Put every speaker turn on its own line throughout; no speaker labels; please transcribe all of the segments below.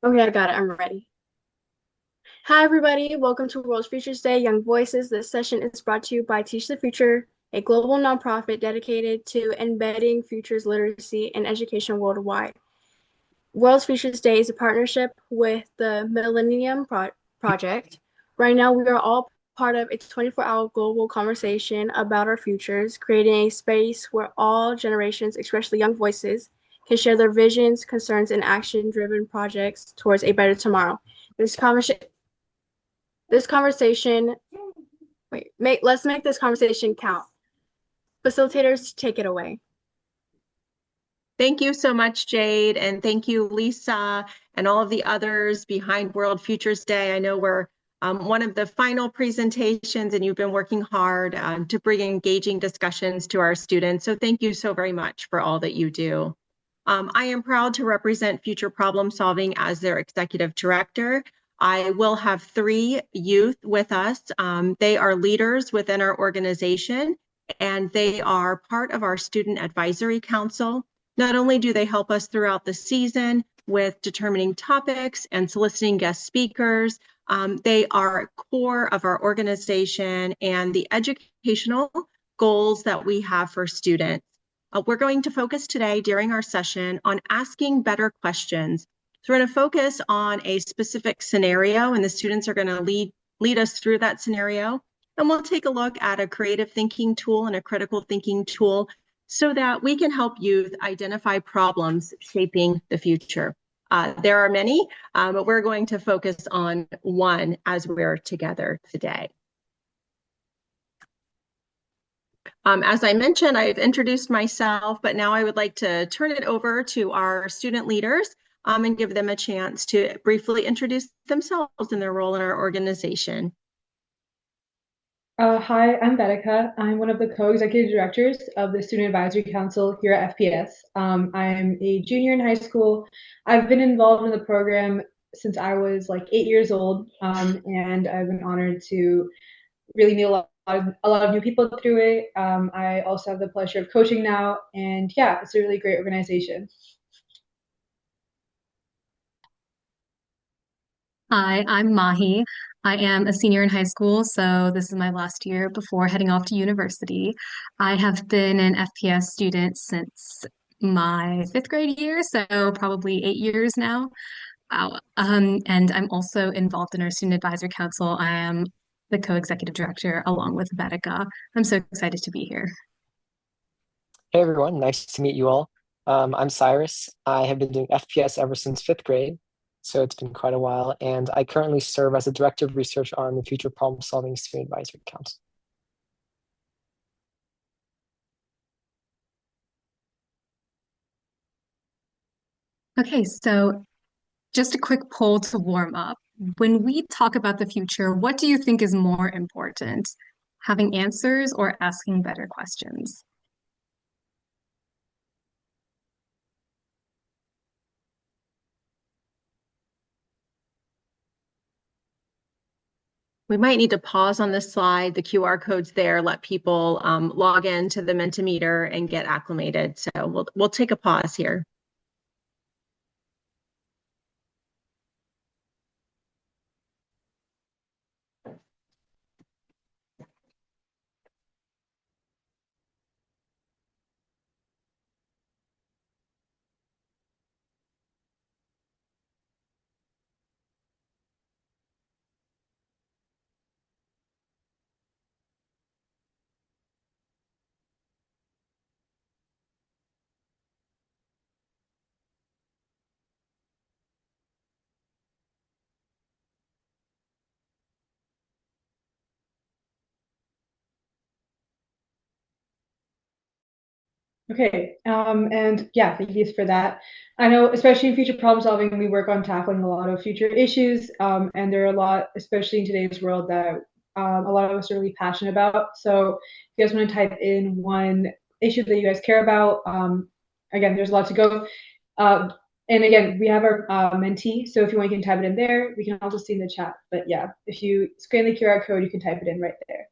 Okay, I got it. I'm ready. Hi, everybody. Welcome to World's Futures Day, Young Voices. This session is brought to you by Teach the Future, a global nonprofit dedicated to embedding futures literacy and education worldwide. World's Futures Day is a partnership with the Project. Right now, we are all part of a 24-hour global conversation about our futures, creating a space where all generations, especially young voices, can share their visions, concerns, and action-driven projects towards a better tomorrow. This conversation, this conversation, let's make this conversation count. Facilitators, take it away.
Thank you so much, Jade, and thank you, Lisa, and all of the others behind World Futures Day. I know we're one of the final presentations, and you've been working hard to bring engaging discussions to our students. So thank you so very much for all that you do. I am proud to represent Future Problem Solving as their executive director. I will have 3 youth with us. They are leaders within our organization, and they are part of our Student Advisory Council. Not only do they help us throughout the season with determining topics and soliciting guest speakers, they are core of our organization and the educational goals that we have for students. We're going to focus today during our session on asking better questions. So we're going to focus on a specific scenario, and the students are going to lead us through that scenario. And we'll take a look at a creative thinking tool and a critical thinking tool so that we can help youth identify problems shaping the future. There are many, but we're going to focus on one as we're together today. As I mentioned, I've introduced myself, but now I would like to turn it over to our student leaders and give them a chance to briefly introduce themselves and their role in our organization.
Hi, I'm Vedika. I'm one of the co-executive directors of the Student Advisory Council here at FPS. I'm a junior in high school. I've been involved in the program since I was like 8 years old, and I've been honored to really meet a lot of new people through it. I also have the pleasure of coaching now, and yeah, it's a really great organization.
Hi, I'm Maahi. I am a senior in high school, so this is my last year before heading off to university. I have been an FPS student since my fifth grade year, so probably 8 years now. Wow. And I'm also involved in our Student Advisory Council. I am the co-executive director along with Vedika. I'm so excited to be here.
Hey everyone, nice to meet you all. I'm Cyrus. I have been doing FPS ever since fifth grade, so it's been quite a while, and I currently serve as a director of research on the Future Problem Solving Student Advisory Council.
Okay, so just a quick poll to warm up. When we talk about the future, what do you think is more important? Having answers or asking better questions?
We might need to pause on this slide. The QR code's there. Let people log into the Mentimeter and get acclimated. So we'll take a pause here.
Okay, and yeah, thank you for that. I know, especially in future problem solving, we work on tackling a lot of future issues, and there are a lot, especially in today's world, that a lot of us are really passionate about. So, if you guys want to type in one issue that you guys care about, again, there's a lot to go. Uh, and again, we have our mentee, so if you want, you can type it in there. We can also see in the chat. But yeah, if you scan the QR code, you can type it in right there.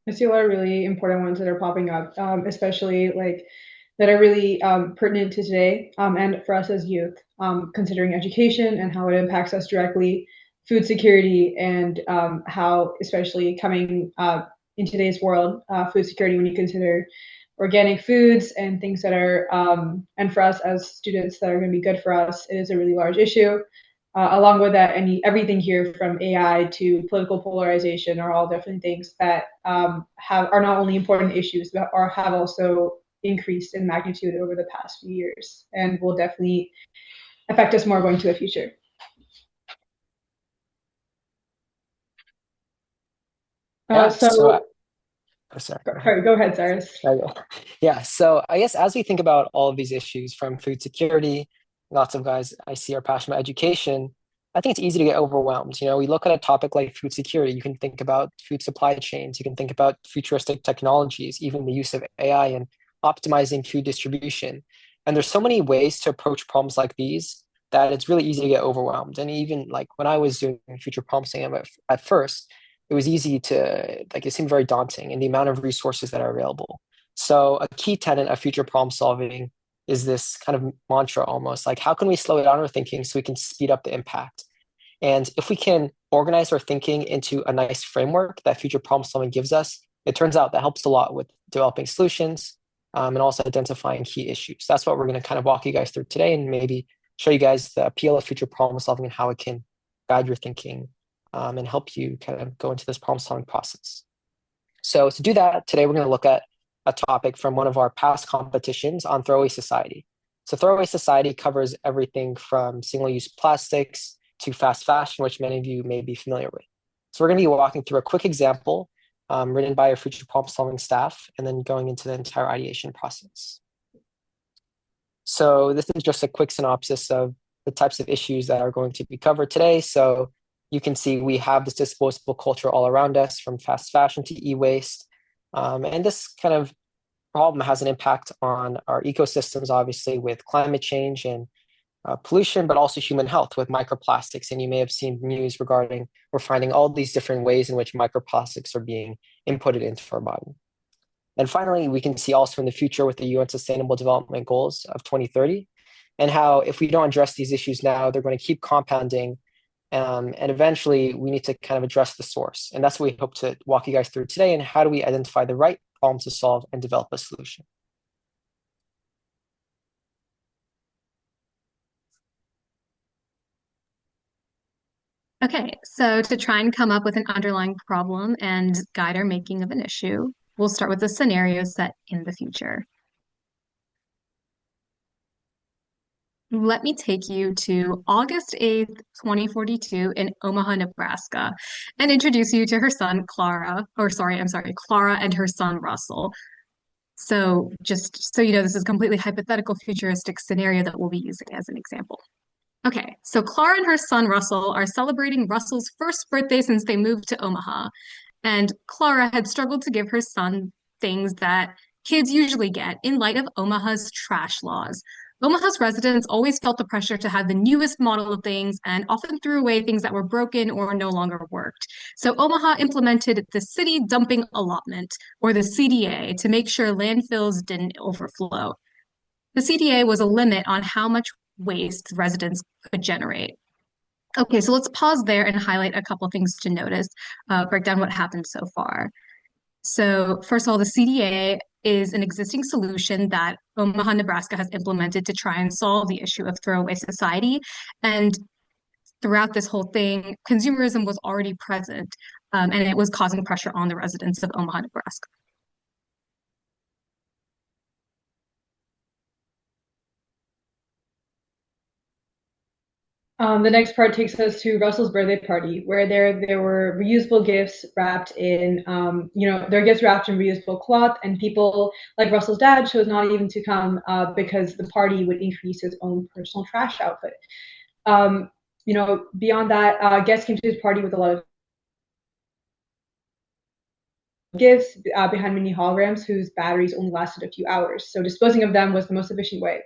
I see a lot of really important ones that are popping up, especially like that are really pertinent to today and for us as youth, considering education and how it impacts us directly, food security, and how, especially coming in today's world, food security when you consider organic foods and things that are, and for us as students that are going to be good for us, it is a really large issue. Along with that, everything here from AI to political polarization are all definitely things that are not only important issues, but have also increased in magnitude over the past few years, and will definitely affect us more going to the future.
Yeah,
So
oh, sorry.
sorry, go ahead, Cyrus.
Okay. Yeah, so I guess as we think about all of these issues from food security, lots of guys I see are passionate about education. I think it's easy to get overwhelmed. We look at a topic like food security, you can think about food supply chains, you can think about futuristic technologies, even the use of AI and optimizing food distribution. And there's so many ways to approach problems like these that it's really easy to get overwhelmed. And even like when I was doing future promising at first, it was easy to like it seemed very daunting and the amount of resources that are available. So a key tenet of future problem solving is this kind of mantra almost like how can we slow down our thinking so we can speed up the impact? And if we can organize our thinking into a nice framework that future problem solving gives us, it turns out that helps a lot with developing solutions and also identifying key issues. That's what we're going to kind of walk you guys through today and maybe show you guys the appeal of future problem solving and how it can guide your thinking and help you kind of go into this problem solving process. So to do that, today we're going to look at a topic from one of our past competitions on throwaway society. So throwaway society covers everything from single-use plastics to fast fashion, which many of you may be familiar with. So we're going to be walking through a quick example written by our future problem solving staff and then going into the entire ideation process. So this is just a quick synopsis of the types of issues that are going to be covered today. So you can see we have this disposable culture all around us, from fast fashion to e-waste. And this kind of problem has an impact on our ecosystems, obviously, with climate change and pollution, but also human health with microplastics. And you may have seen news regarding we're finding all these different ways in which microplastics are being inputted into our body. And finally, we can see also in the future with the UN Sustainable Development Goals of 2030, and how if we don't address these issues now, they're going to keep compounding. And eventually, we need to kind of address the source. And that's what we hope to walk you guys through today. And how do we identify the right problem to solve and develop a solution?
Okay, so to try and come up with an underlying problem and guide our making of an issue, we'll start with a scenario set in the future. Let me take you to August 8th, 2042 in Omaha, Nebraska, and introduce you to her son, Clara, Clara and her son, Russell. So just so you know, this is a completely hypothetical futuristic scenario that we'll be using as an example. Okay, so Clara and her son, Russell, are celebrating Russell's first birthday since they moved to Omaha. And Clara had struggled to give her son things that kids usually get in light of Omaha's trash laws. Omaha's residents always felt the pressure to have the newest model of things and often threw away things that were broken or no longer worked. So Omaha implemented the City Dumping Allotment, or the CDA, to make sure landfills didn't overflow. The CDA was a limit on how much waste residents could generate. Okay, so let's pause there and highlight a couple things to notice, break down what happened so far. So first of all, the CDA is an existing solution that Omaha, Nebraska has implemented to try and solve the issue of throwaway society. And throughout this whole thing, consumerism was already present, and it was causing pressure on the residents of Omaha, Nebraska.
The next part takes us to Russell's birthday party, where there were reusable gifts wrapped in, their gifts wrapped in reusable cloth, and people like Russell's dad chose not even to come because the party would increase his own personal trash output. Beyond that, guests came to his party with a lot of gifts behind mini holograms whose batteries only lasted a few hours. So disposing of them was the most efficient way.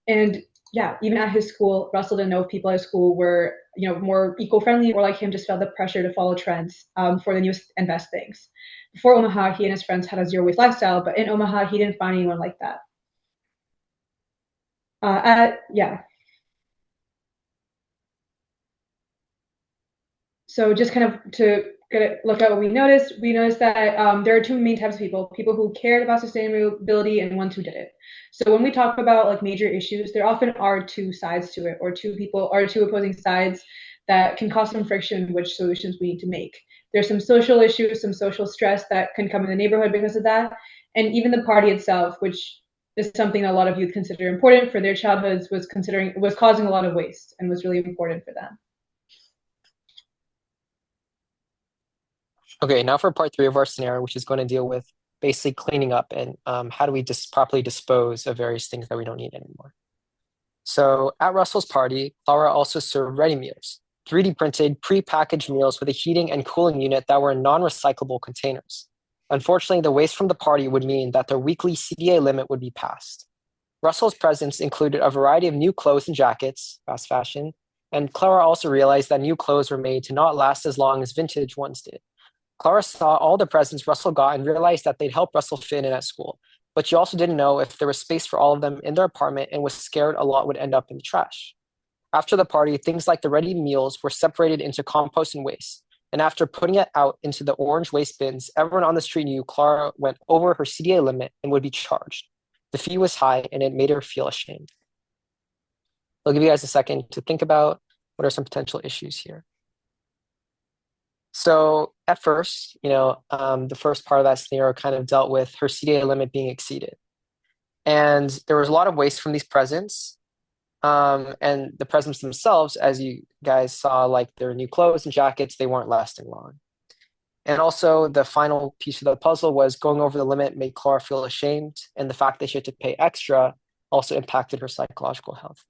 And yeah, even at his school, Russell didn't know if people at his school were, more eco-friendly or like him, just felt the pressure to follow trends for the newest and best things. Before Omaha, he and his friends had a zero waste lifestyle, but in Omaha, he didn't find anyone like that. Yeah. So just kind of to look at what we noticed that there are two main types of people who cared about sustainability and ones who didn't. So when we talk about like major issues, there often are two sides to it, or two opposing sides that can cause some friction, which solutions we need to make. There's some social issues, some social stress that can come in the neighborhood because of that, and even the party itself, which is something a lot of youth consider important for their childhoods, was causing a lot of waste and was really important for them.
Okay, now for part 3 of our scenario, which is going to deal with basically cleaning up and how do we properly dispose of various things that we don't need anymore. So at Russell's party, Clara also served ready meals, 3D printed, pre-packaged meals with a heating and cooling unit that were in non-recyclable containers. Unfortunately, the waste from the party would mean that their weekly CDA limit would be passed. Russell's presents included a variety of new clothes and jackets, fast fashion, and Clara also realized that new clothes were made to not last as long as vintage ones did. Clara saw all the presents Russell got and realized that they'd help Russell fit in at school, but she also didn't know if there was space for all of them in their apartment and was scared a lot would end up in the trash. After the party, things like the ready meals were separated into compost and waste, and after putting it out into the orange waste bins, everyone on the street knew Clara went over her CDA limit and would be charged. The fee was high and it made her feel ashamed. I'll give you guys a second to think about what are some potential issues here. So at first, the first part of that scenario kind of dealt with her CDA limit being exceeded. And there was a lot of waste from these presents. And the presents themselves, as you guys saw, like their new clothes and jackets, they weren't lasting long. And also the final piece of the puzzle was going over the limit made Clara feel ashamed. And the fact that she had to pay extra also impacted her psychological health.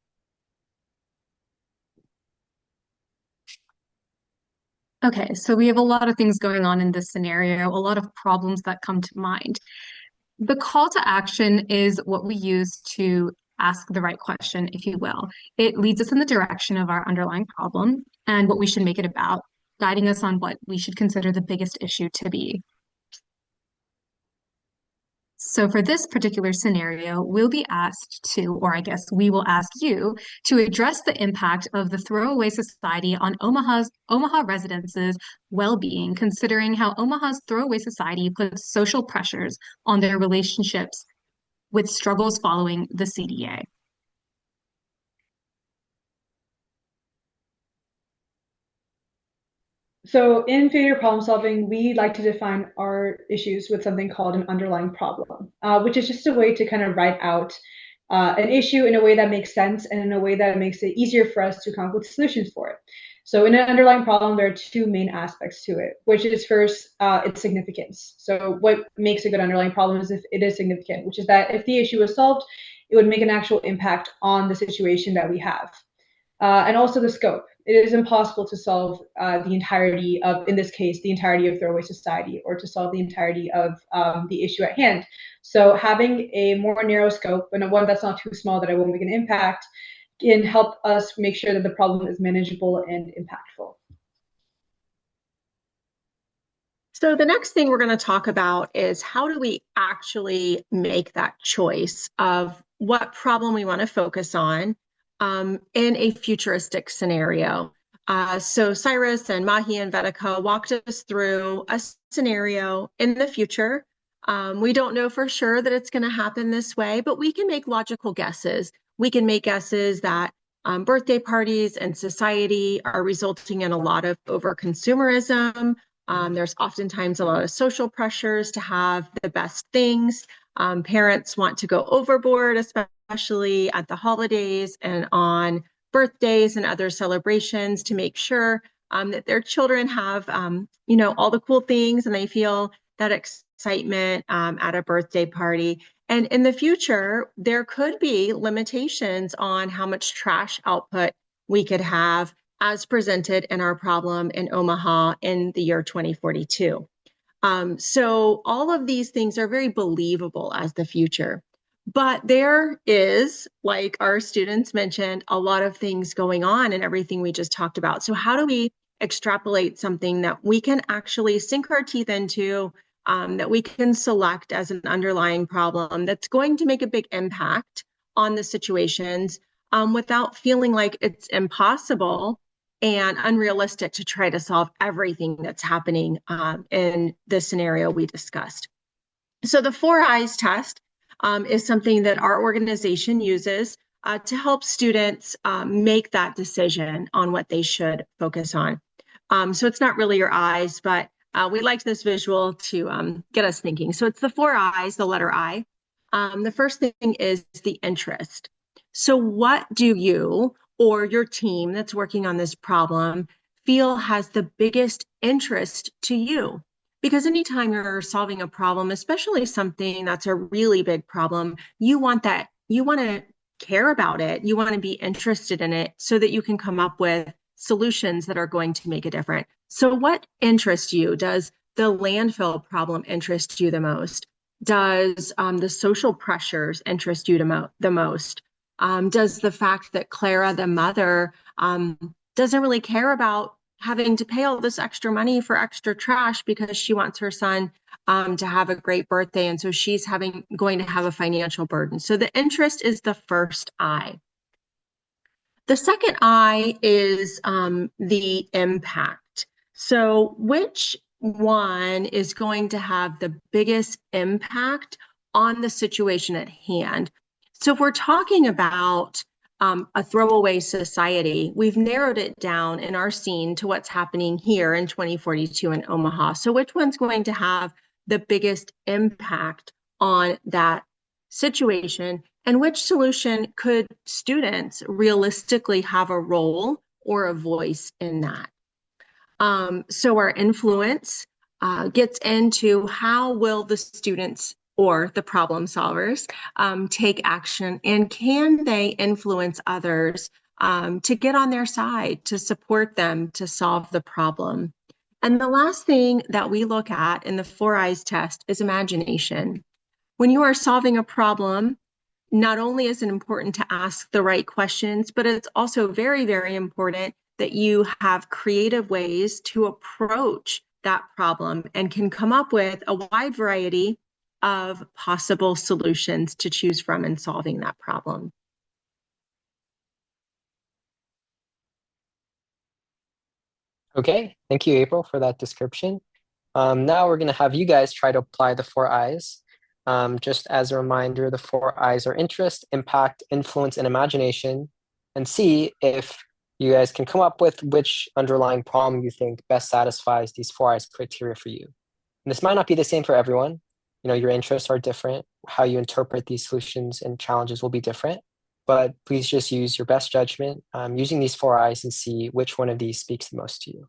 Okay, so we have a lot of things going on in this scenario, a lot of problems that come to mind. The call to action is what we use to ask the right question, if you will. It leads us in the direction of our underlying problem and what we should make it about, guiding us on what we should consider the biggest issue to be. So for this particular scenario, we'll be asked to, or I guess we will ask you, to address the impact of the throwaway society on Omaha residents' well-being, considering how Omaha's throwaway society puts social pressures on their relationships with struggles following the CDA.
So in failure problem solving, we like to define our issues with something called an underlying problem, which is just a way to kind of write out an issue in a way that makes sense and in a way that makes it easier for us to come up with solutions for it. So in an underlying problem, there are two main aspects to it, which is first, its significance. So what makes a good underlying problem is if it is significant, which is that if the issue is solved, it would make an actual impact on the situation that we have. And also the scope. It is impossible to solve the entirety of, in this case, the entirety of throwaway society, or to solve the entirety of the issue at hand. So having a more narrow scope and one that's not too small that it won't make an impact can help us make sure that the problem is manageable and impactful.
So the next thing we're going to talk about is how do we actually make that choice of what problem we want to focus on in a futuristic scenario. So Cyrus and Maahi and Vedika walked us through a scenario in the future. We don't know for sure that it's going to happen this way, but we can make logical guesses. We can make guesses that birthday parties and society are resulting in a lot of overconsumerism. There's oftentimes a lot of social pressures to have the best things. Parents want to go overboard, especially at the holidays and on birthdays and other celebrations, to make sure that their children have, all the cool things and they feel that excitement at a birthday party. And in the future, there could be limitations on how much trash output we could have as presented in our problem in Omaha in the year 2042. So all of these things are very believable as the future. But there is, like our students mentioned, a lot of things going on in everything we just talked about. So how do we extrapolate something that we can actually sink our teeth into, that we can select as an underlying problem that's going to make a big impact on the situations, without feeling like it's impossible and unrealistic to try to solve everything that's happening in the scenario we discussed. So the 4 Eyes test is something that our organization uses to help students make that decision on what they should focus on. So it's not really your eyes, but we liked this visual to get us thinking. So it's the 4 Eyes, the letter I. The first thing is the interest. So what do you or your team that's working on this problem feel has the biggest interest to you? Because anytime you're solving a problem, especially something that's a really big problem, you want to care about it. You want to be interested in it so that you can come up with solutions that are going to make a difference. So what interests you? Does the landfill problem interest you the most? Does the social pressures interest you the most? Does the fact that Clara, the mother, doesn't really care about having to pay all this extra money for extra trash because she wants her son to have a great birthday, and so she's going to have a financial burden. So the interest is the first I. The second I is the impact. So which one is going to have the biggest impact on the situation at hand? So if we're talking about a throwaway society, we've narrowed it down in our scene to what's happening here in 2042 in Omaha. So which one's going to have the biggest impact on that situation, and which solution could students realistically have a role or a voice in that? So our influence gets into how will the students or the problem solvers take action, and can they influence others to get on their side, to support them to solve the problem. And the last thing that we look at in the 4 Eyes test is imagination. When you are solving a problem, not only is it important to ask the right questions, but it's also very, very important that you have creative ways to approach that problem and can come up with a wide variety of possible solutions to choose from in solving that problem.
Okay, thank you, April, for that description. Now we're going to have you guys try to apply the 4 Eyes. Just as a reminder, the 4 Eyes are interest, impact, influence, and imagination, and see if you guys can come up with which underlying problem you think best satisfies these 4 Eyes criteria for you. And this might not be the same for everyone. You know, your interests are different. How you interpret these solutions and challenges will be different. But please just use your best judgment using these 4 Eyes and see which one of these speaks the most to you.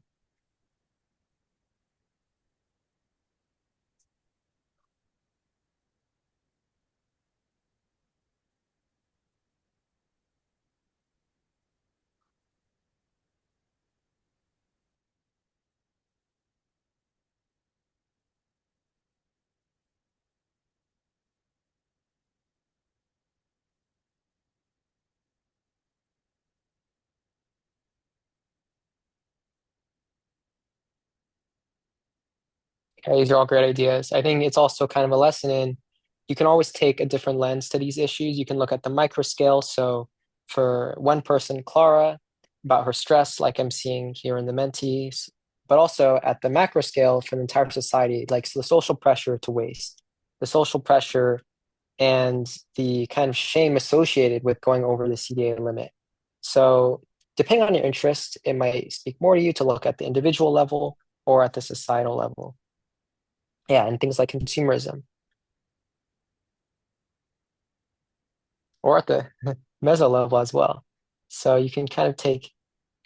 Okay, these are all great ideas. I think it's also kind of a lesson in you can always take a different lens to these issues. You can look at the micro scale. So for one person, Clara, about her stress, like I'm seeing here in the mentees, but also at the macro scale for the entire society, like so the social pressure to waste, the social pressure and the kind of shame associated with going over the CDA limit. So depending on your interest, it might speak more to you to look at the individual level or at the societal level. Yeah, and things like consumerism, or at the meso level as well. So you can kind of take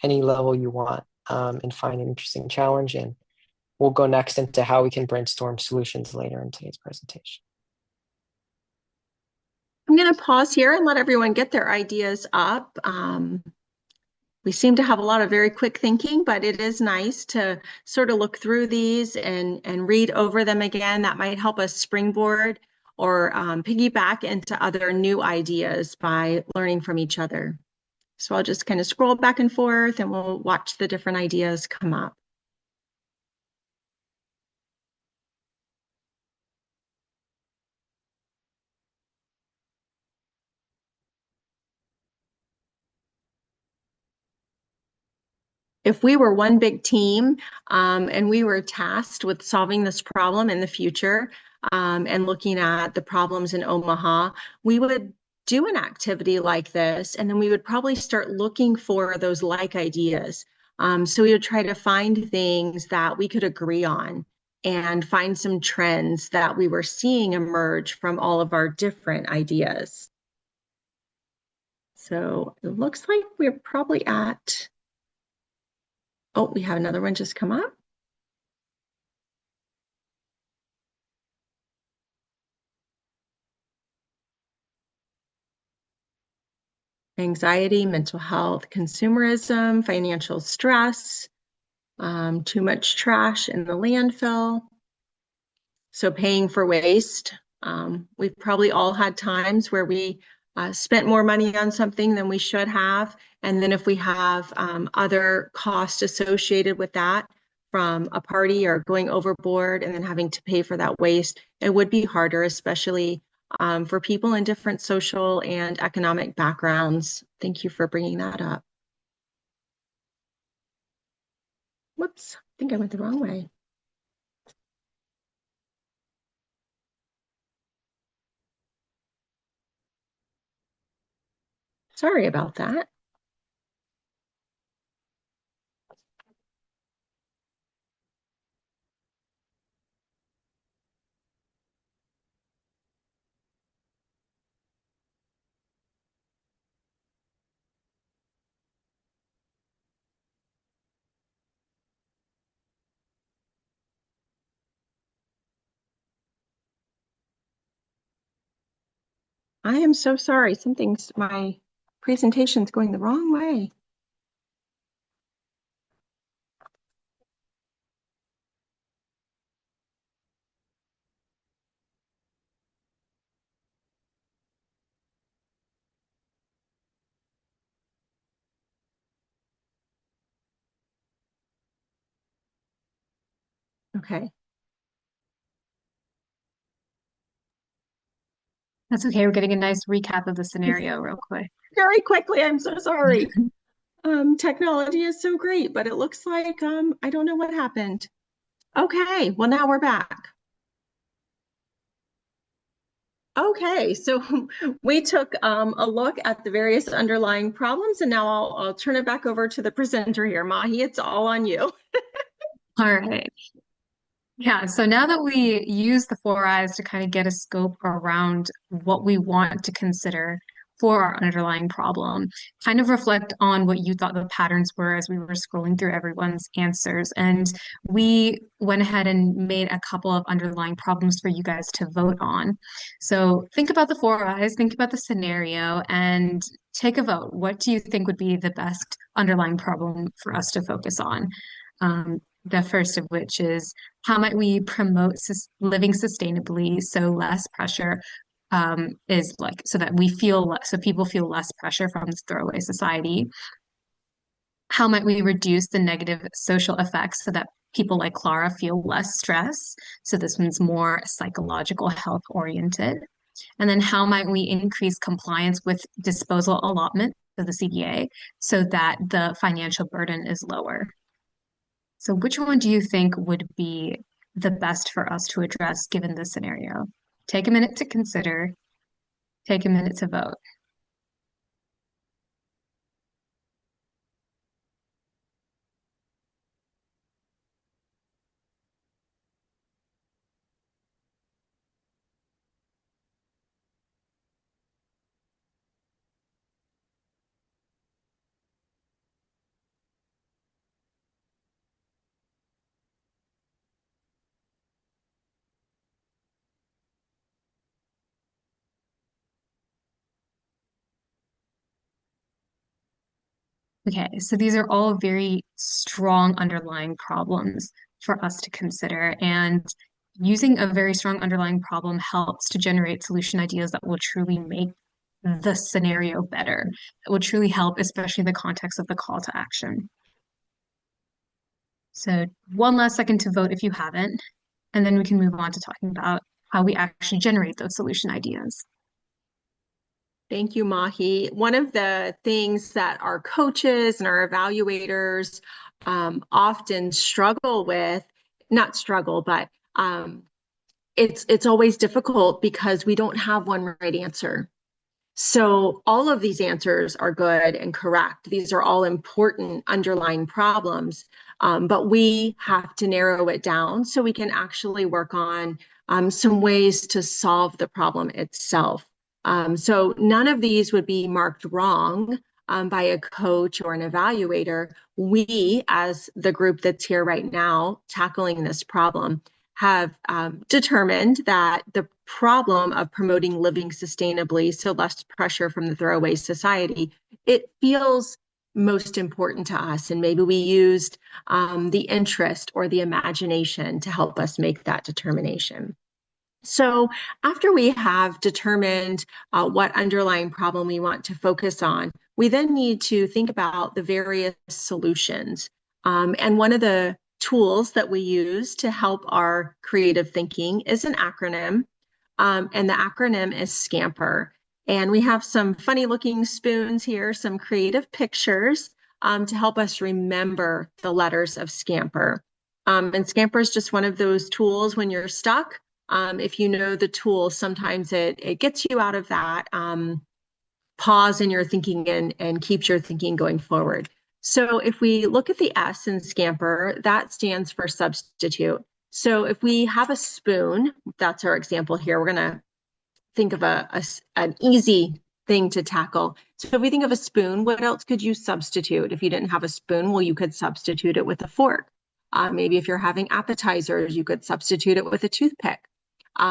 any level you want and find an interesting challenge. And we'll go next into how we can brainstorm solutions later in today's presentation.
I'm going to pause here and let everyone get their ideas up. We seem to have a lot of very quick thinking, but it is nice to sort of look through these and read over them again. That might help us springboard or piggyback into other new ideas by learning from each other. So I'll just kind of scroll back and forth and we'll watch the different ideas come up. If we were one big team and we were tasked with solving this problem in the future and looking at the problems in Omaha, we would do an activity like this, and then we would probably start looking for those like ideas. So we would try to find things that we could agree on and find some trends that we were seeing emerge from all of our different ideas. So it looks like we're probably at, oh, we have another one just come up. Anxiety, mental health, consumerism, financial stress, too much trash in the landfill. So paying for waste. We've probably all had times where we spent more money on something than we should have. And then if we have other costs associated with that from a party or going overboard and then having to pay for that waste, it would be harder, especially for people in different social and economic backgrounds. Thank you for bringing that up. Whoops, I think I went the wrong way. Sorry about that. I am so sorry. My presentation's going the wrong way. Okay.
That's okay. We're getting a nice recap of the scenario real quick.
Very quickly, I'm so sorry. Technology is so great, but it looks like I don't know what happened. Okay, well now we're back. Okay, so we took a look at the various underlying problems, and now I'll turn it back over to the presenter here. Maahi, it's all on you.
All right. Yeah, so now that we use the four eyes to kind of get a scope around what we want to consider for our underlying problem, kind of reflect on what you thought the patterns were as we were scrolling through everyone's answers. And we went ahead and made a couple of underlying problems for you guys to vote on. So think about the four eyes, think about the scenario, and take a vote. What do you think would be the best underlying problem for us to focus on? The first of which is how might we promote living sustainably so less pressure is like so that we feel less, so people feel less pressure from this throwaway society. How might we reduce the negative social effects so that people like Clara feel less stress? So this one's more psychological health oriented. And then how might we increase compliance with disposal allotment, so the CDA, so that the financial burden is lower? So which one do you think would be the best for us to address given this scenario? Take a minute to consider, take a minute to vote. Okay, so these are all very strong underlying problems for us to consider. And using a very strong underlying problem helps to generate solution ideas that will truly make the scenario better. It will truly help, especially in the context of the call to action. So one last second to vote if you haven't, and then we can move on to talking about how we actually generate those solution ideas.
Thank you, Maahi. One of the things that our coaches and our evaluators often struggle with, not struggle, but it's always difficult because we don't have one right answer. So all of these answers are good and correct. These are all important underlying problems, but we have to narrow it down so we can actually work on some ways to solve the problem itself. So none of these would be marked wrong by a coach or an evaluator. We, as the group that's here right now tackling this problem, have determined that the problem of promoting living sustainably, so less pressure from the throwaway society, it feels most important to us. And maybe we used the interest or the imagination to help us make that determination. So after we have determined what underlying problem we want to focus on, we then need to think about the various solutions. And one of the tools that we use to help our creative thinking is an acronym. And the acronym is SCAMPER. And we have some funny looking spoons here, some creative pictures to help us remember the letters of SCAMPER. And SCAMPER is just one of those tools when you're stuck. If you know the tool, sometimes it gets you out of that pause in your thinking and keeps your thinking going forward. So if we look at the S in SCAMPER, that stands for substitute. So if we have a spoon, that's our example here, we're going to think of an easy thing to tackle. So if we think of a spoon, what else could you substitute? If you didn't have a spoon, well, you could substitute it with a fork. Maybe if you're having appetizers, you could substitute it with a toothpick.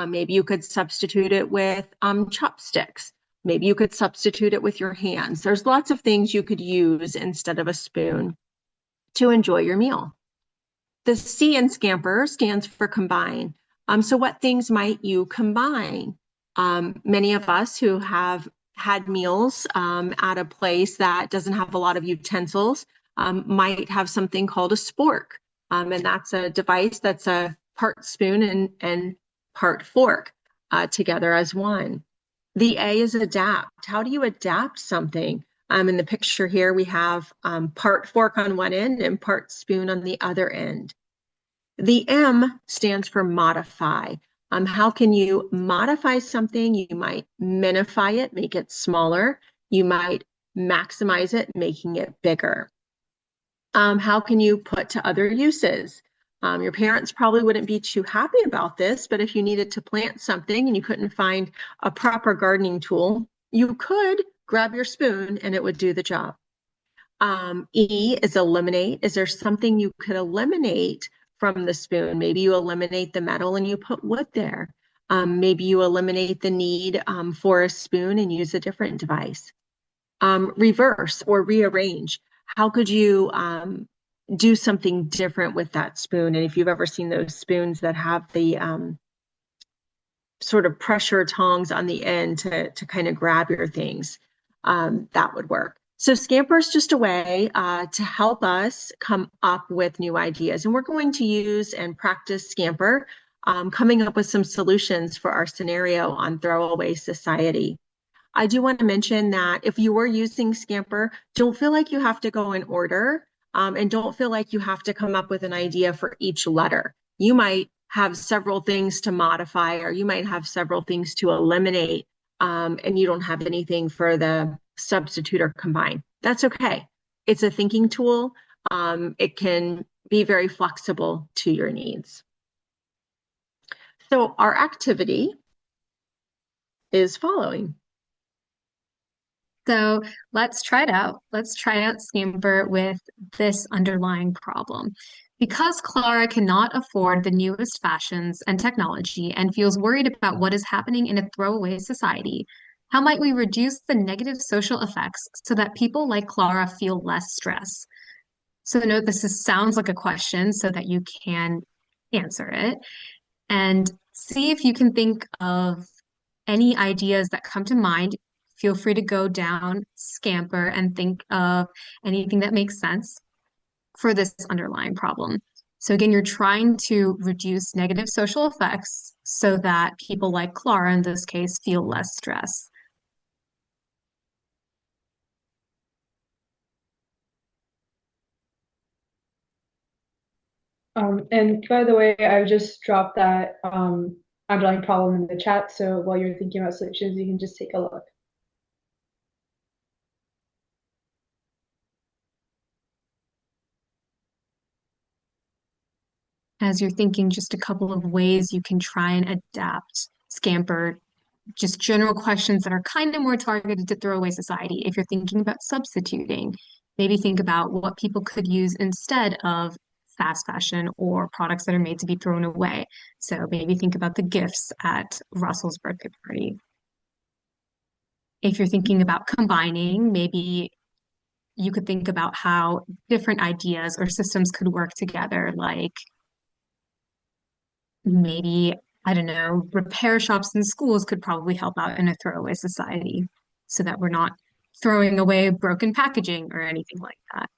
Maybe you could substitute it with chopsticks. Maybe you could substitute it with your hands. There's lots of things you could use instead of a spoon to enjoy your meal. The C in SCAMPER stands for combine. So what things might you combine? Many of us who have had meals at a place that doesn't have a lot of utensils might have something called a spork. And that's a device that's a part spoon and part fork together as one. The A is adapt. How do you adapt something? In the picture here, we have part fork on one end and part spoon on the other end. The M stands for modify. How can you modify something? You might minify it, make it smaller. You might maximize it, making it bigger. How can you put to other uses? Your parents probably wouldn't be too happy about this, but if you needed to plant something and you couldn't find a proper gardening tool, you could grab your spoon and it would do the job. E is eliminate. Is there something you could eliminate from the spoon? Maybe you eliminate the metal and you put wood there. Maybe you eliminate the need for a spoon and use a different device. Reverse or rearrange. How could you do something different with that spoon? And if you've ever seen those spoons that have the sort of pressure tongs on the end to kind of grab your things, that would work. So SCAMPER is just a way to help us come up with new ideas. And we're going to use and practice SCAMPER, coming up with some solutions for our scenario on throwaway society. I do want to mention that if you are using SCAMPER, don't feel like you have to go in order. And don't feel like you have to come up with an idea for each letter. You might have several things to modify, or you might have several things to eliminate, and you don't have anything for the substitute or combine. That's okay. It's a thinking tool. It can be very flexible to your needs. So our activity is following.
So let's try it out. Let's try out SCAMPER with this underlying problem. Because Clara cannot afford the newest fashions and technology and feels worried about what is happening in a throwaway society, how might we reduce the negative social effects so that people like Clara feel less stress? So note sounds like a question so that you can answer it. and see if you can think of any ideas that come to mind. Feel free to go down, scamper, and think of anything that makes sense for this underlying problem. So again, you're trying to reduce negative social effects so that people like Clara in this case feel less stress.
And by the way, I just dropped that underlying problem in the chat. So while you're thinking about solutions, you can just take a look.
As you're thinking, just a couple of ways you can try and adapt Scamper, just general questions that are kind of more targeted to throwaway society. If you're thinking about substituting, maybe think about what people could use instead of fast fashion or products that are made to be thrown away. So maybe think about the gifts at Russell's birthday party. If you're thinking about combining, maybe you could think about how different ideas or systems could work together, like maybe, I don't know, repair shops in schools could probably help out in a throwaway society so that we're not throwing away broken packaging or anything like that.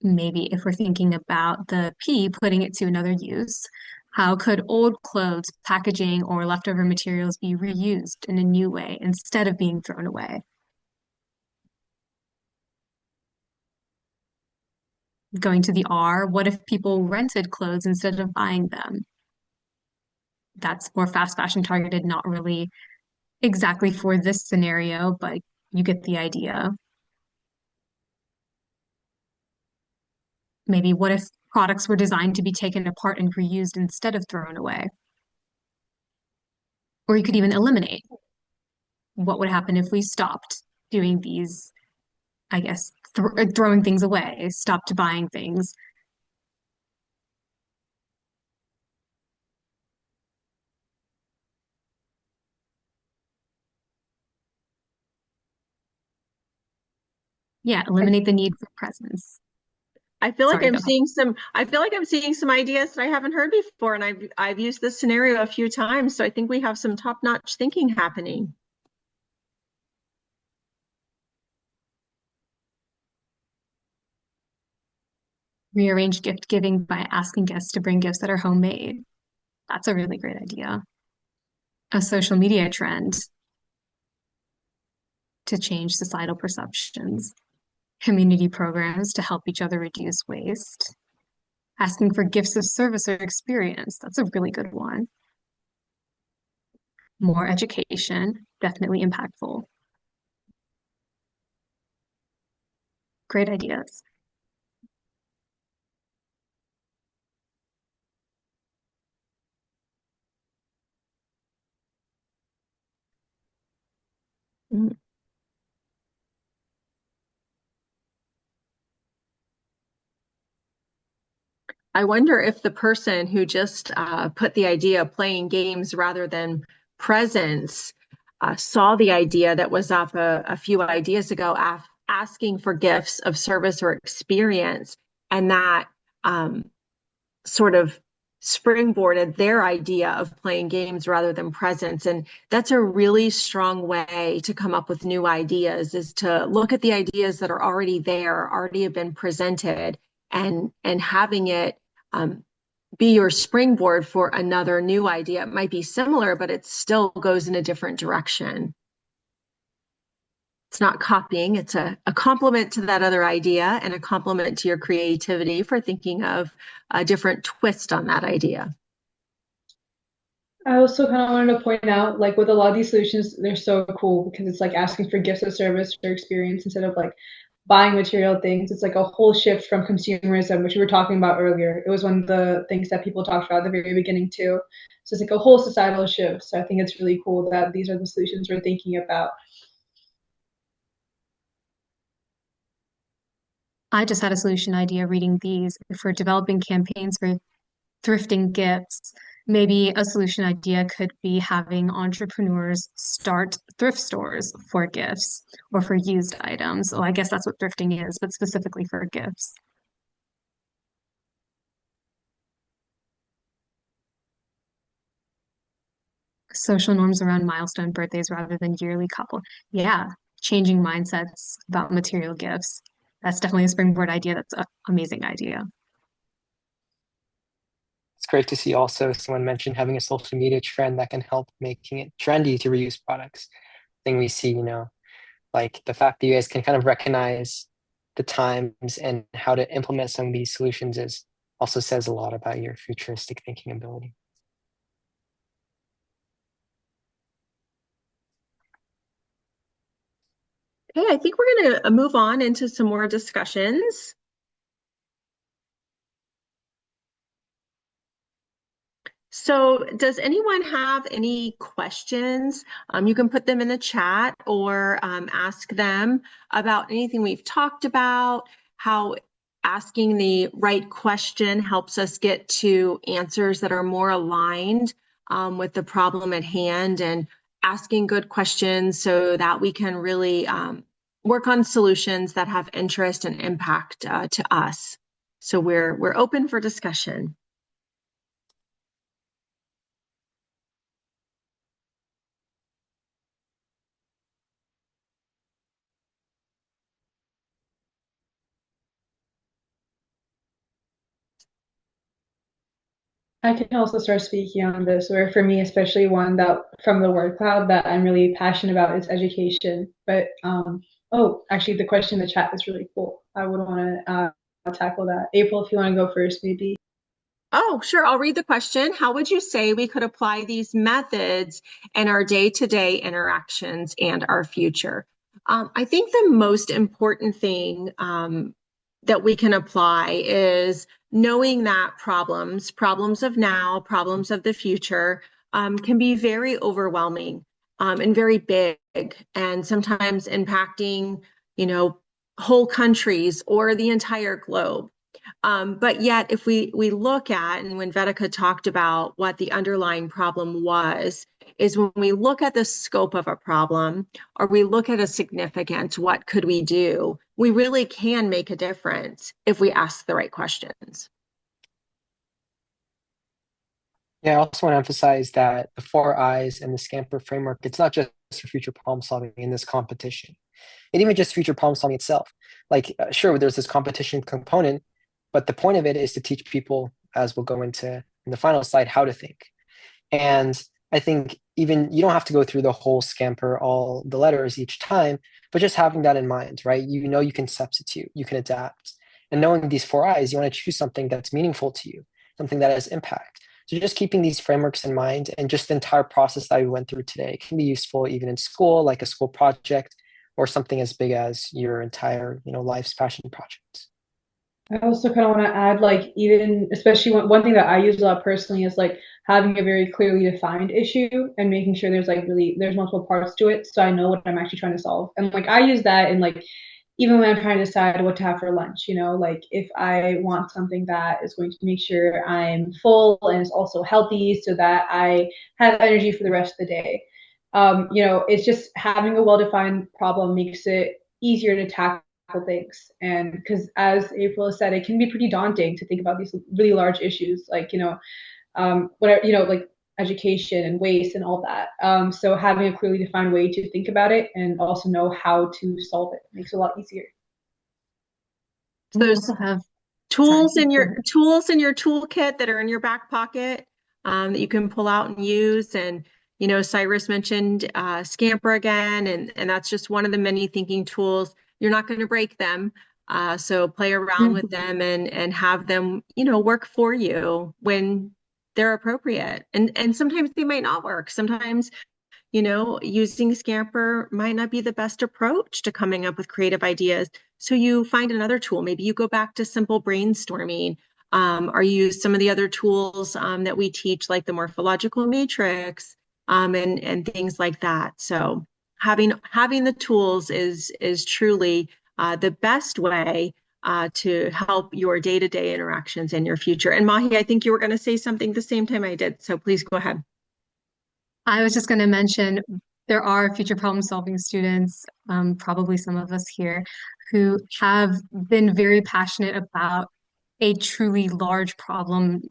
Maybe if we're thinking about the P, putting it to another use, how could old clothes, packaging, or leftover materials be reused in a new way instead of being thrown away? Going to the R, what if people rented clothes instead of buying them? That's more fast fashion targeted, not really exactly for this scenario, but you get the idea. Maybe what if products were designed to be taken apart and reused instead of thrown away? Or you could even eliminate. What would happen if we stopped doing these, I guess, throwing things away, stopped buying things? Yeah, eliminate the need for presents.
I feel like
Sorry,
I'm
go ahead.
seeing some, I feel like I'm seeing some ideas that I haven't heard before, and I've used this scenario a few times, so I think we have some top-notch thinking happening.
Rearrange gift giving by asking guests to bring gifts that are homemade. That's a really great idea. A social media trend to change societal perceptions. Community programs to help each other reduce waste. Asking for gifts of service or experience. That's a really good one. More education, definitely impactful. Great ideas.
Mm. I wonder if the person who just put the idea of playing games rather than presents saw the idea that was off a few ideas ago, asking for gifts of service or experience, and that sort of springboarded their idea of playing games rather than presents. And that's a really strong way to come up with new ideas, is to look at the ideas that are already there, already have been presented, and having it be your springboard for another new idea. It might be similar, but it still goes in a different direction. It's not copying, it's a complement to that other idea and a complement to your creativity for thinking of a different twist on that idea.
I also kind of wanted to point out, like with a lot of these solutions, they're so cool because it's like asking for gifts of service or experience instead of like buying material things. It's like a whole shift from consumerism, which we were talking about earlier. It was one of the things that people talked about at the very beginning too. So it's like a whole societal shift. So I think it's really cool that these are the solutions we're thinking about.
I just had a solution idea reading these. If we're developing campaigns for thrifting gifts, maybe a solution idea could be having entrepreneurs start thrift stores for gifts or for used items. Well, I guess that's what thrifting is, but specifically for gifts. social norms around milestone birthdays rather than yearly couple. Yeah, changing mindsets about material gifts. That's definitely a springboard idea. That's an amazing idea.
It's great to see also someone mentioned having a social media trend that can help making it trendy to reuse products. Thing we see, like the fact that you guys can kind of recognize the times and how to implement some of these solutions is also says a lot about your futuristic thinking ability.
Okay, I think we're going to move on into some more discussions. So does anyone have any questions? You can put them in the chat or ask them about anything we've talked about, how asking the right question helps us get to answers that are more aligned with the problem at hand, and asking good questions so that we can really work on solutions that have interest and impact to us. So we're open for discussion.
I can also start speaking on this, or for me, especially one that from the word cloud that I'm really passionate about is education. But oh, actually, the question in the chat is really cool. I would want to tackle that. April, if you want to go first, maybe.
Oh, sure. I'll read the question. How would you say we could apply these methods in our day-to-day interactions and our future? I think the most important thing that we can apply is knowing that problems of now, problems of the future, can be very overwhelming and very big, and sometimes impacting, whole countries or the entire globe. But yet, if we look at, and when Vedika talked about what the underlying problem was, is when we look at the scope of a problem or we look at a significance, what could we do? We really can make a difference if we ask the right questions.
Yeah, I also want to emphasize that the four eyes and the Scamper framework, it's not just for future problem solving in this competition, and even just future problem solving itself. Like, sure, there's this competition component, but the point of it is to teach people, as we'll go into in the final slide, how to think. And I think even you don't have to go through the whole Scamper, all the letters each time, but just having that in mind, right? You can substitute, you can adapt. And knowing these four eyes, you want to choose something that's meaningful to you, something that has impact. So just keeping these frameworks in mind and just the entire process that we went through today can be useful even in school, like a school project or something as big as your entire, life's passion project.
I also kind of want to add, like, even especially one thing that I use a lot personally is like having a very clearly defined issue and making sure there's multiple parts to it, so I know what I'm actually trying to solve. And like I use that in like even when I'm trying to decide what to have for lunch, like if I want something that is going to make sure I'm full and is also healthy so that I have energy for the rest of the day. It's just having a well-defined problem makes it easier to tackle things. And because as April said, it can be pretty daunting to think about these really large issues like, whatever, like education and waste and all that. So having a clearly defined way to think about it and also know how to solve it makes it a lot easier.
So there's tools in your toolkit that are in your back pocket that you can pull out and use. And Cyrus mentioned Scamper again, and that's just one of the many thinking tools. You're not going to break them, so play around with them and have them work for you when they're appropriate. And sometimes they might not work. Sometimes using Scamper might not be the best approach to coming up with creative ideas. So you find another tool. Maybe you go back to simple brainstorming, or use some of the other tools that we teach, like the morphological matrix, and things like that. So having the tools is truly the best way to help your day-to-day interactions in your future. And Maahi, I think you were going to say something the same time I did, so please go ahead.
I was just going to mention there are future problem solving students, probably some of us here, who have been very passionate about a truly large problem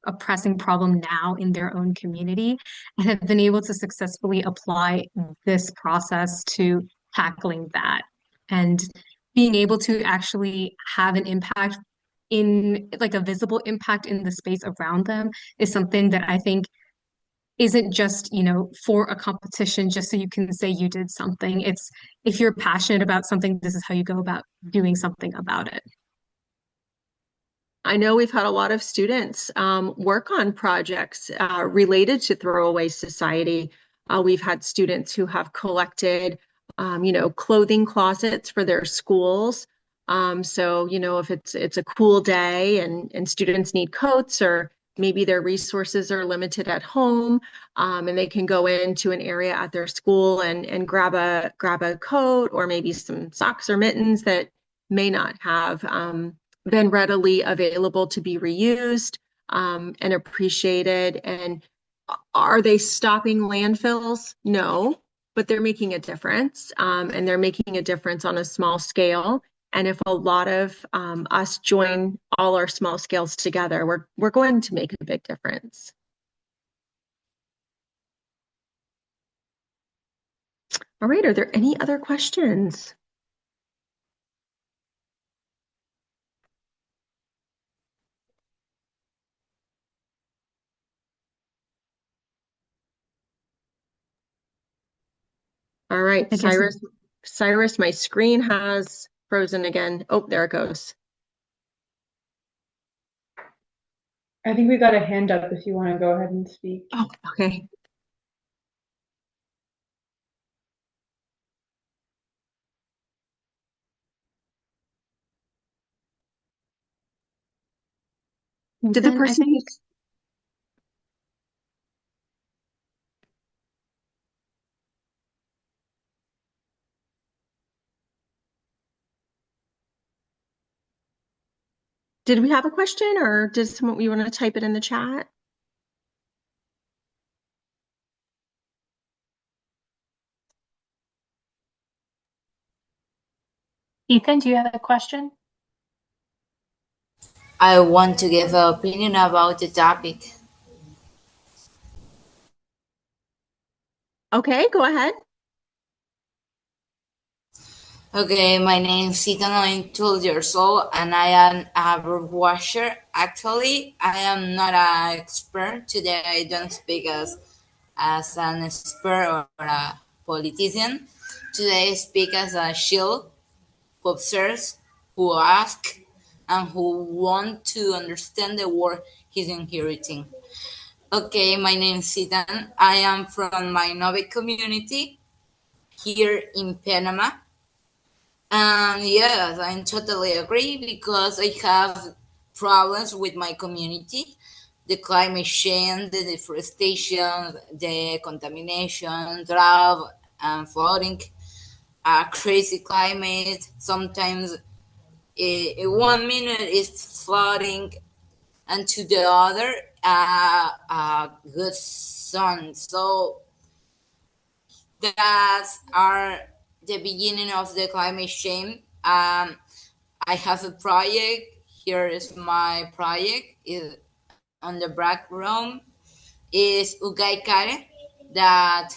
a pressing problem now in their own community and have been able to successfully apply this process to tackling that and being able to actually have an impact in like a visible impact in the space around them is something that I think isn't just, for a competition just so you can say you did something. It's if you're passionate about something, this is how you go about doing something about it.
I know we've had a lot of students work on projects related to Throwaway Society. We've had students who have collected, clothing closets for their schools. So, if it's a cool day and students need coats, or maybe their resources are limited at home, and they can go into an area at their school and grab a coat, or maybe some socks or mittens that may not have been readily available to be reused and appreciated. And are they stopping landfills? No, but they're making a difference, and they're making a difference on a small scale. And if a lot of us join all our small scales together, we're going to make a big difference. All right, are there any other questions? All right, Cyrus, my screen has frozen again. Oh, there it goes.
I think we got a hand up if you want to go ahead and speak.
Oh, okay. Did the person? Did we have a question, or did someone you want to type it in the chat?
Ethan, do you have a question?
I want to give an opinion about the topic.
Okay, go ahead.
Okay, my name is Ethan. I'm 12 years old and I am a bird watcher. Actually, I am not an expert. Today I don't speak as an expert or a politician. Today I speak as a shield who observes, who asks, and who want to understand the world he's inheriting. Okay, my name is Ethan. I am from my Nove community here in Panama. And yes, I totally agree because I have problems with my community. The climate change, the deforestation, the contamination, drought, and flooding, a crazy climate. Sometimes 1 minute is flooding, and to the other, good sun. So that are the beginning of the climate change. I have a project. Here is my project. Is on the background is Ugaikare, that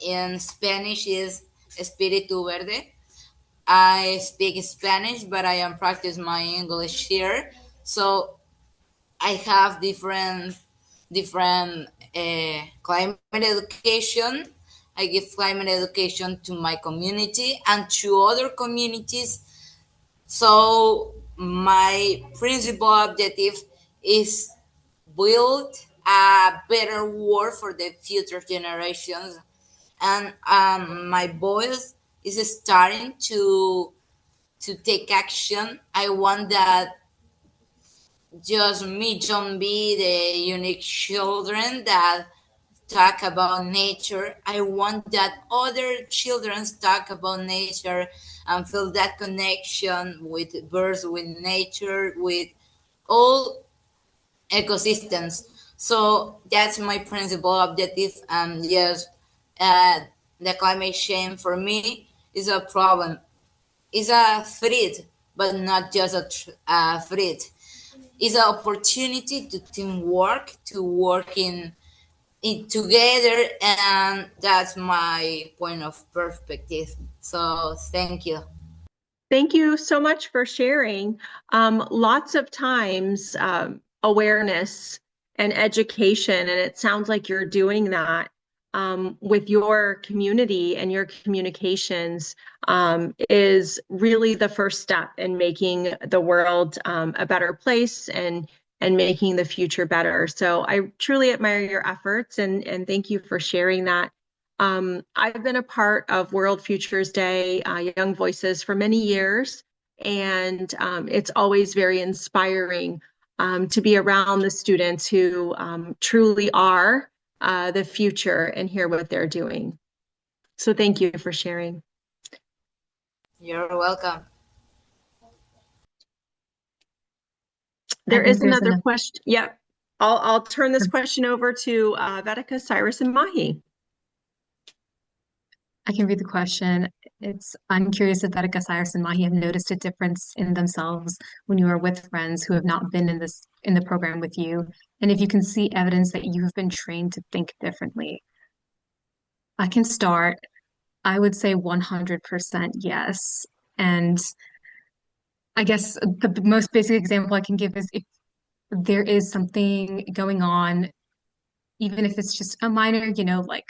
in Spanish is Espíritu Verde. I speak Spanish, but I am practice my English here. So I have different climate education. I give climate education to my community and to other communities. So my principal objective is build a better world for the future generations. And my voice is starting to take action. I want that just me don't be the unique children that talk about nature. I want that other children talk about nature and feel that connection with birds, with nature, with all ecosystems. So that's my principal objective. And yes, the climate change for me is a problem. It's a threat, but not just a threat. it's an opportunity to teamwork, to work in together, and that's my point of perspective. So thank you.
Thank you so much for sharing. Lots of times, awareness and education, and it sounds like you're doing that with your community and your communications, is really the first step in making the world a better place and making the future better. So I truly admire your efforts and thank you for sharing that. I've been a part of World Futures Day, Young Voices, for many years, and it's always very inspiring to be around the students who truly are the future and hear what they're doing. So thank you for sharing.
You're welcome.
There
think
is
there's
another question. Yep. I'll turn this question over to Vedika, Cyrus, and Maahi.
I can read the question. I'm curious if Vedika, Cyrus, and Maahi have noticed a difference in themselves when you are with friends who have not been in the program with you, and if you can see evidence that you have been trained to think differently. I can start. I would say 100% yes. And I guess the most basic example I can give is if there is something going on, even if it's just a minor, like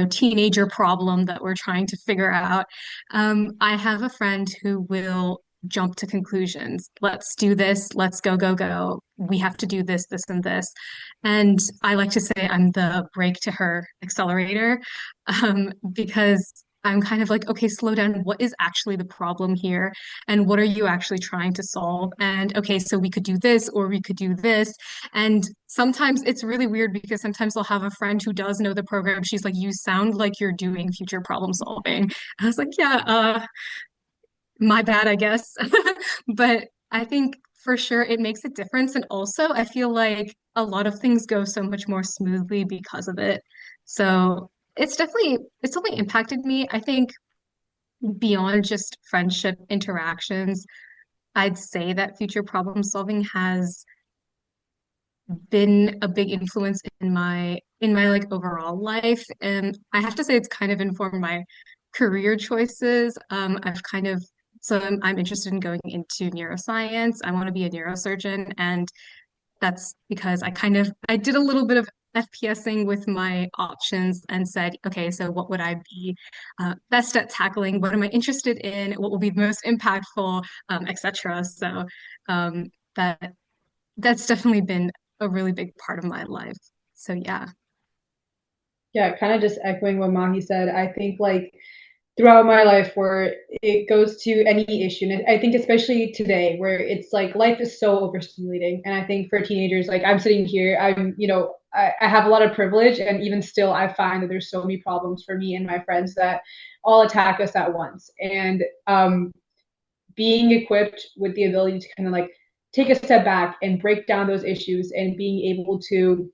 teenager problem that we're trying to figure out. I have a friend who will jump to conclusions. Let's do this. Let's go, go, go. We have to do this, this, and this. And I like to say I'm the brake to her accelerator, because I'm kind of like, okay, slow down. What is actually the problem here? And what are you actually trying to solve? And okay, so we could do this or we could do this. And sometimes it's really weird because sometimes I'll have a friend who does know the program. She's like, you sound like you're doing future problem solving. I was like, yeah, my bad, I guess. But I think for sure it makes a difference. And also, I feel like a lot of things go so much more smoothly because of it. So it's definitely impacted me. I think beyond just friendship interactions, I'd say that future problem solving has been a big influence in my like overall life. And I have to say it's kind of informed my career choices. I've kind of so I'm interested in going into neuroscience. I want to be a neurosurgeon, and that's because I did a little bit of FPSing with my options and said, okay, so what would I be best at tackling? What am I interested in? What will be the most impactful, etc. So um, that that's definitely been a really big part of my life. So yeah.
Yeah, kind of just echoing what Mahi said. I think like throughout my life where it goes to any issue. And I think especially today where it's like life is so overstimulating. And I think for teenagers, like I'm sitting here, I have a lot of privilege and even still I find that there's so many problems for me and my friends that all attack us at once. And being equipped with the ability to kind of like take a step back and break down those issues and being able to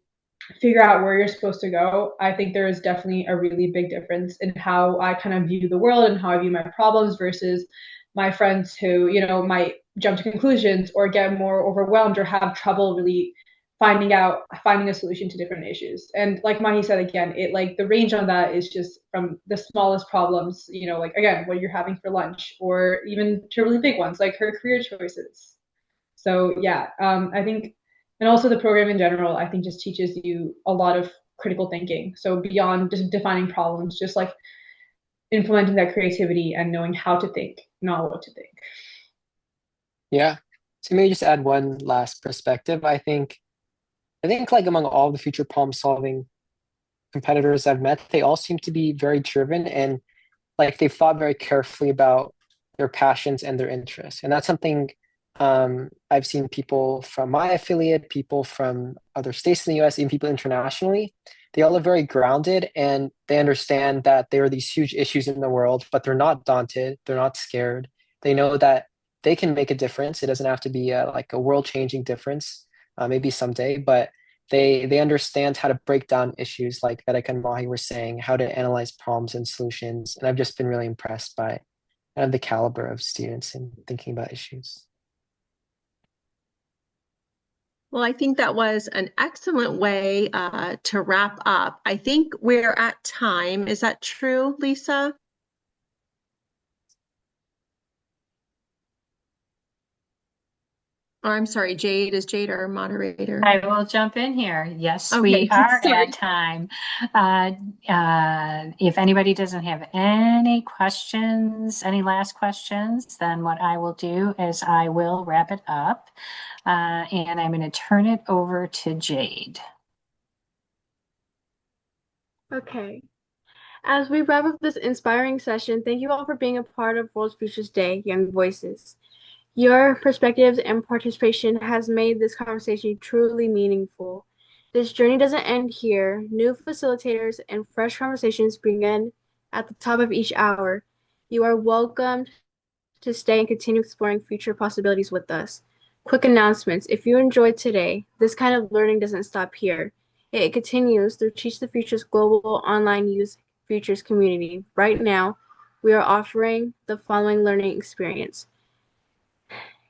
figure out where you're supposed to go, I think there is definitely a really big difference in how I kind of view the world and how I view my problems versus my friends who, might jump to conclusions or get more overwhelmed or have trouble really finding a solution to different issues. And like Mahi said again, it like the range on that is just from the smallest problems, like again, what you're having for lunch, or even to really big ones like her career choices. So yeah, I think, and also the program in general, I think just teaches you a lot of critical thinking. So beyond just defining problems, just like implementing that creativity and knowing how to think, not what to think.
Yeah. So maybe just add one last perspective. I think like among all the future problem solving competitors I've met, they all seem to be very driven and like they've thought very carefully about their passions and their interests. And that's something I've seen people from my affiliate, people from other states in the US, even people internationally. They all are very grounded and they understand that there are these huge issues in the world, but they're not daunted, they're not scared. They know that they can make a difference. It doesn't have to be like a world-changing difference, maybe someday, but they understand how to break down issues like Vedek and Mahi were saying, how to analyze problems and solutions. And I've just been really impressed by kind of the caliber of students in thinking about issues.
Well, I think that was an excellent way to wrap up. I think we're at time. Is that true, Lisa? Or I'm sorry, Jade. Is Jade our moderator?
I will jump in here. Yes,
Okay,
we are
sorry.
at time. If anybody doesn't have any questions, any last questions, then what I will do is I will wrap it up. And I'm going to turn it over to Jade.
Okay. As we wrap up this inspiring session, thank you all for being a part of World Futures Day, Young Voices. Your perspectives and participation has made this conversation truly meaningful. This journey doesn't end here. New facilitators and fresh conversations begin at the top of each hour. You are welcomed to stay and continue exploring future possibilities with us. Quick announcements. If you enjoyed today, this kind of learning doesn't stop here. It continues through Teach the Future's global online youth futures community. Right now, we are offering the following learning experience.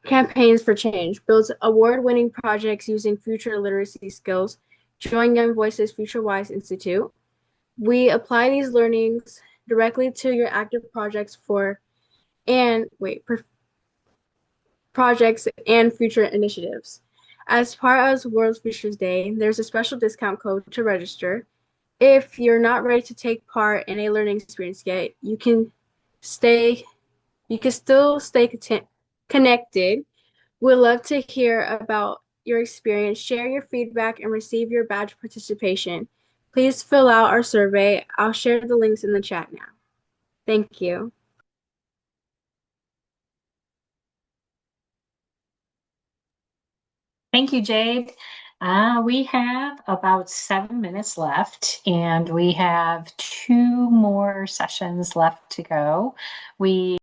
Campaigns for Change builds award-winning projects using future literacy skills. Join Young Voices FutureWise Institute. We apply these learnings directly to your active projects projects and future initiatives. As part of World Futures Day, there's a special discount code to register. If you're not ready to take part in a learning experience yet, you can still stay connected. We'd love to hear about your experience, share your feedback, and receive your badge participation. Please fill out our survey. I'll share the links in the chat now. Thank you.
Thank you, Jade. We have about 7 minutes left, and we have 2 more sessions left to go. We